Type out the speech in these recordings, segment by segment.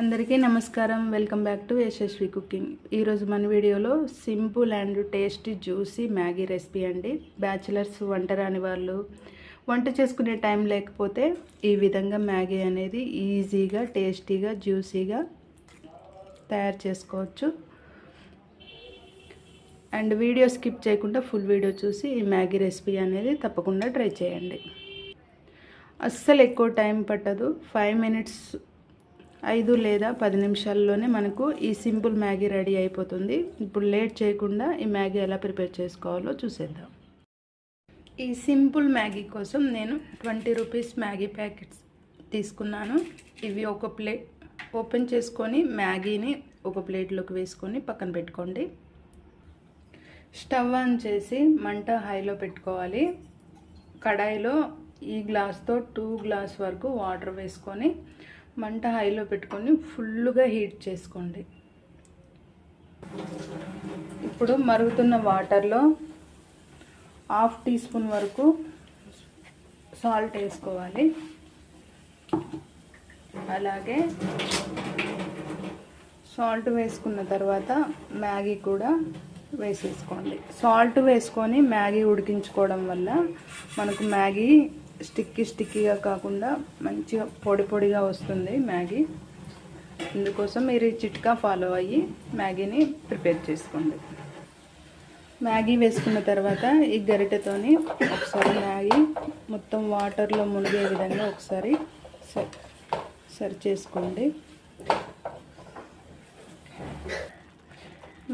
అందరికీ నమస్కారం. Welcome back to Yashasvi cooking. ఈరోజు మన వీడియోలో simple and tasty juicy Maggi recipe అండి. బ్యాచిలర్స్, వంట రాని వాళ్ళు, వంట చేసుకునే టైం లేకపోతే ఈ విధంగా మ్యాగీ అనేది ఈజీగా, టేస్టీగా, జ్యూసీగా తయారు చేసుకోవచ్చు. అండ్ వీడియో స్కిప్ చేయకుండా ఫుల్ వీడియో చూసి ఈ మ్యాగీ రెసిపీ అనేది తప్పకుండా ట్రై చేయండి. అస్సలు ఎక్కువ టైం పట్టదు. 5 మినిట్స్ 5 లేదా 10 నిమిషాల్లోనే మనకు ఈ సింపుల్ మ్యాగీ రెడీ అయిపోతుంది. ఇప్పుడు లేట్ చేయకుండా ఈ మ్యాగీ ఎలా ప్రిపేర్ చేసుకోవాలో చూసేద్దాం. ఈ సింపుల్ మ్యాగీ కోసం నేను 20 రూపీస్ మ్యాగీ ప్యాకెట్స్ తీసుకున్నాను. ఇవి ఒక ప్లేట్ ఓపెన్ చేసుకొని మ్యాగీని ఒక ప్లేట్లోకి వేసుకొని పక్కన పెట్టుకోండి. స్టవ్ ఆన్ చేసి మంట హైలో పెట్టుకోవాలి. కడాయిలో ఈ గ్లాస్తో 2 గ్లాస్ వరకు వాటర్ వేసుకొని మంట హైలో పెట్టుకొని ఫుల్గా హీట్ చేసుకోండి. ఇప్పుడు మరుగుతున్న వాటర్లో 1/2 టీ స్పూన్ వరకు సాల్ట్ వేసుకోవాలి. అలాగే సాల్ట్ వేసుకున్న తర్వాత మ్యాగీ కూడా వేసేసుకోండి. సాల్ట్ వేసుకొని మ్యాగీ ఉడికించుకోవడం వల్ల మనకు మ్యాగీ స్టిక్కీగా కాకుండా మంచిగా పొడి పొడిగా వస్తుంది మ్యాగీ. ఇందుకోసం మీరు ఈ చిట్కా ఫాలో అయ్యి మ్యాగీని ప్రిపేర్ చేసుకోండి. మ్యాగీ వేసుకున్న తర్వాత ఈ గరిటెతోని ఒకసారి మ్యాగీ మొత్తం వాటర్లో మునిగే విధంగా ఒకసారి సరి చేసుకోండి.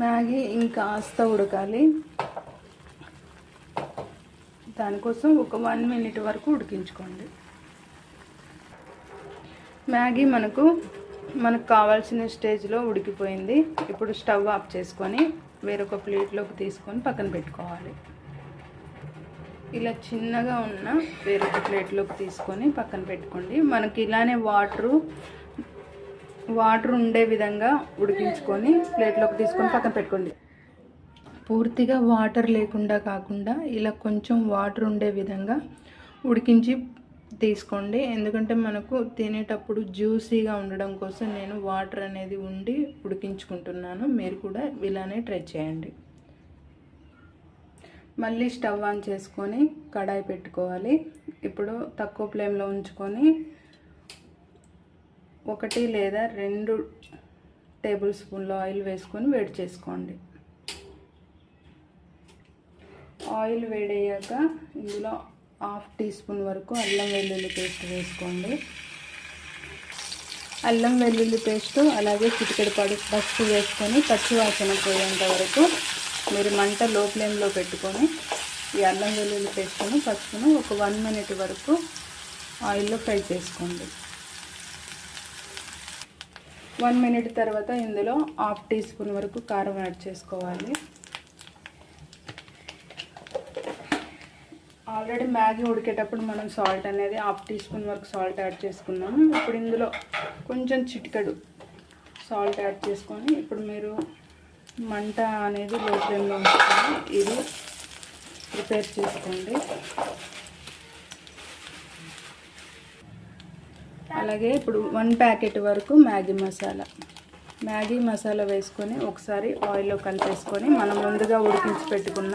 మ్యాగీ ఇంకాస్త ఉడకాలి. దానికోసం ఒక 1 మినిట్ వరకు ఉడికించుకోండి. మ్యాగీ మనకు కావాల్సిన స్టేజ్లో ఉడికిపోయింది. ఇప్పుడు స్టవ్ ఆఫ్ చేసుకొని వేరొక ప్లేట్లోకి తీసుకొని పక్కన పెట్టుకోవాలి. ఇలా చిన్నగా ఉన్న వేరొక ప్లేట్లోకి తీసుకొని పక్కన పెట్టుకోండి. మనకి ఇలానే వాటర్ ఉండే విధంగా ఉడికించుకొని ప్లేట్లోకి తీసుకొని పక్కన పెట్టుకోండి. పూర్తిగా వాటర్ లేకుండా కాకుండా ఇలా కొంచెం వాటర్ ఉండే విధంగా ఉడికించి తీసుకోండి. ఎందుకంటే మనకు తినేటప్పుడు జ్యూసీగా ఉండడం కోసం నేను వాటర్ అనేది ఉండి ఉడికించుకుంటున్నాను. మీరు కూడా ఇలానే ట్రై చేయండి. మళ్ళీ స్టవ్ ఆన్ చేసుకొని కడాయి పెట్టుకోవాలి. ఇప్పుడు తక్కువ ఫ్లేమ్లో ఉంచుకొని 1 లేదా 2 టేబుల్ స్పూన్ల ఆయిల్ వేసుకొని వేడి చేసుకోండి. ఆయిల్ వేడయ్యాక ఇందులో 1/2 టీ స్పూన్ వరకు అల్లం వెల్లుల్లి పేస్ట్ వేసుకోండి. అల్లం వెల్లుల్లి పేస్ట్ అలాగే చిటికెడు పసుపు వేసుకొని పచ్చివాసన పోయేంత వరకు మీరు మంట లో ఫ్లేమ్లో పెట్టుకొని ఈ అల్లం వెల్లుల్లి పేస్ట్ను పసుపును ఒక 1 మినిట్ వరకు ఆయిల్లో ఫ్రై చేసుకోండి. 1 మినిట్ తర్వాత ఇందులో 1/2 టీ స్పూన్ వరకు కారం యాడ్ చేసుకోవాలి. ఆల్రెడీ మ్యాగీ ఉడికేటప్పుడు మనం సాల్ట్ అనేది 1/2 టీ స్పూన్ వరకు సాల్ట్ యాడ్ చేసుకున్నాము. ఇప్పుడు ఇందులో కొంచెం చిటికెడు సాల్ట్ యాడ్ చేసుకొని ఇప్పుడు మీరు మంట అనేది లో ఫ్లేమ్లో ఉంచుకొని ఇది ప్రిపేర్ చేసుకోండి. అలాగే ఇప్పుడు 1 ప్యాకెట్ వరకు మ్యాగీ మసాలా వేసుకొని ఒకసారి ఆయిల్లో కలిపేసుకొని మనం ముందుగా ఉడికించి పెట్టుకున్న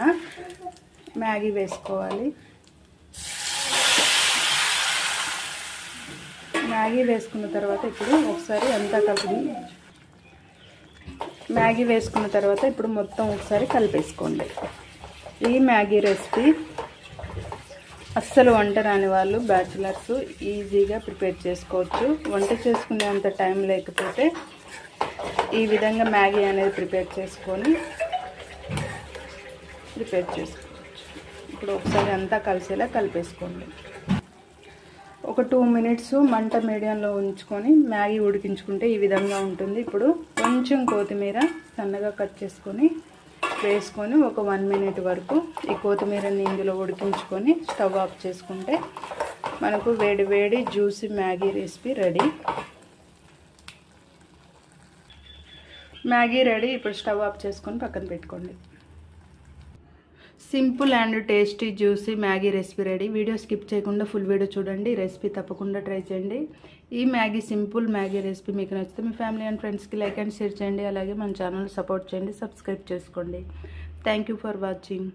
మ్యాగీ వేసుకోవాలి. మ్యాగీ వేసుకున్న తర్వాత ఇప్పుడు ఒకసారి అంతా మ్యాగీ వేసుకున్న తర్వాత ఇప్పుడు మొత్తం ఒకసారి కలిపేసుకోండి. ఈ మ్యాగీ రెసిపీ అస్సలు వంట రాని వాళ్ళు, బ్యాచిలర్స్ ఈజీగా ప్రిపేర్ చేసుకోవచ్చు. వంట చేసుకునే అంత టైం లేకపోతే ఈ విధంగా మ్యాగీ అనేది ప్రిపేర్ చేసుకోవచ్చు. ఇప్పుడు ఒకసారి అంతా కలిసేలా కలిపేసుకోండి. ఒక 2 మినిట్స్ మంట మీడియంలో ఉంచుకొని మ్యాగీ ఉడికించుకుంటే ఈ విధంగా ఉంటుంది. ఇప్పుడు కొంచెం కొత్తిమీర సన్నగా కట్ చేసుకొని వేసుకొని ఒక 1 మినిట్ వరకు ఈ కొత్తిమీరని ఇందులో ఉడికించుకొని స్టవ్ ఆఫ్ చేసుకుంటే మనకు వేడి వేడి juicy Maggi recipe ready. Maggi ready. ఇప్పుడు స్టవ్ ఆఫ్ చేసుకొని పక్కన పెట్టుకోండి. Simple and tasty juicy Maggi recipe ready. Video skip చేయకుండా ఫుల్ వీడియో చూడండి. రెసిపీ తప్పకుండా ట్రై చేయండి. ఈ సింపుల్ మ్యాగీ రెసిపీ మీకు నచ్చితే మీ ఫ్యామిలీ అండ్ ఫ్రెండ్స్కి లైక్ అండ్ షేర్ చేయండి. అలాగే మన ఛానల్ సపోర్ట్ చేయండి, సబ్స్క్రైబ్ చేసుకోండి. Thank you for watching.